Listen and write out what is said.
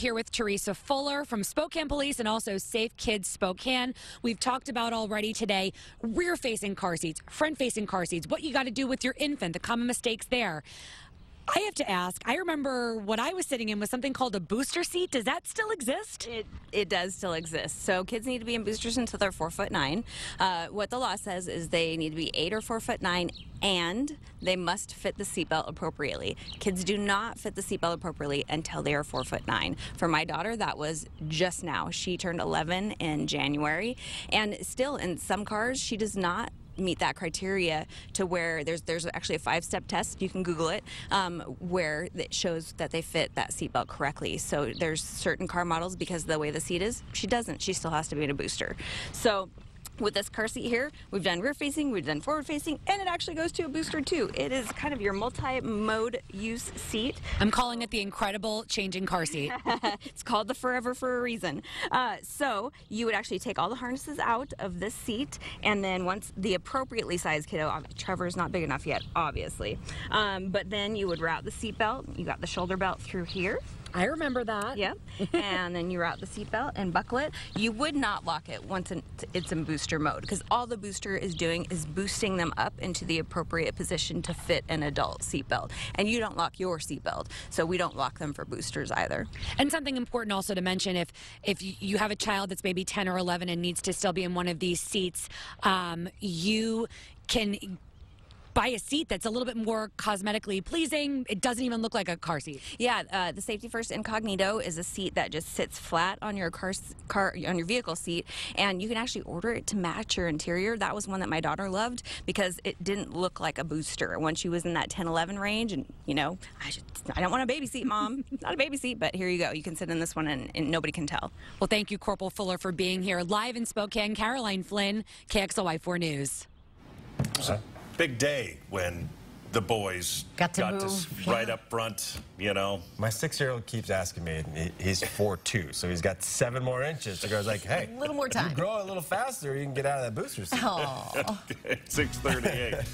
Here with Teresa Fuller from Spokane Police and also Safe Kids Spokane. We've talked about already today rear-facing car seats, front-facing car seats, what you got to do with your infant, the common mistakes there. I have to ask, I remember what I was sitting in was something called a booster seat. Does that still exist? It does still exist. So kids need to be in boosters until they're 4'9". What the law says is they need to be 8 or 4'9", and they must fit the seatbelt appropriately. Kids do not fit the seatbelt appropriately until they are 4'9". For my daughter, that was just now. She turned 11 in January, and still in some cars, she does not meet that criteria to where there's actually a 5-step test, you can Google it, where it shows that they fit that seatbelt correctly. So there's certain car models, because of the way the seat is, she doesn't. She still has to be in a booster. So with this car seat here, we've done rear facing, we've done forward facing, and it actually goes to a booster too. It is kind of your multi-mode use seat. I'm calling it the incredible changing car seat. It's called the Forever for a reason. So you would actually take all the harnesses out of this seat, and then once the appropriately sized kiddo, Trevor's not big enough yet, obviously, but then you would route the seat belt. You got the shoulder belt through here. I remember that. Yep. And then you route the seatbelt and buckle it. You would not lock it once it's in booster mode, because all the booster is doing is boosting them up into the appropriate position to fit an adult seatbelt. And you don't lock your seatbelt, so we don't lock them for boosters either. And something important also to mention, if you have a child that's maybe 10 or 11 and needs to still be in one of these seats, you can buy a seat that's a little bit more cosmetically pleasing. It doesn't even look like a car seat. Yeah, the Safety First Incognito is a seat that just sits flat on your on your vehicle seat, and you can actually order it to match your interior. That was one that my daughter loved because it didn't look like a booster when she was in that 10-11 range. And you know, I don't want a baby seat, Mom. Not a baby seat, but here you go. You can sit in this one, and nobody can tell. Well, thank you, Corporal Fuller, for being here live in Spokane. Caroline Flynn, KXLY 4 News. Big day when the boys got to right up front, you know. My 6-year-old keeps asking me, and he's 4'2", so he's got 7 more inches. So I was like, hey, a little more time. You grow a little faster, you can get out of that booster seat. Oh. 6:38.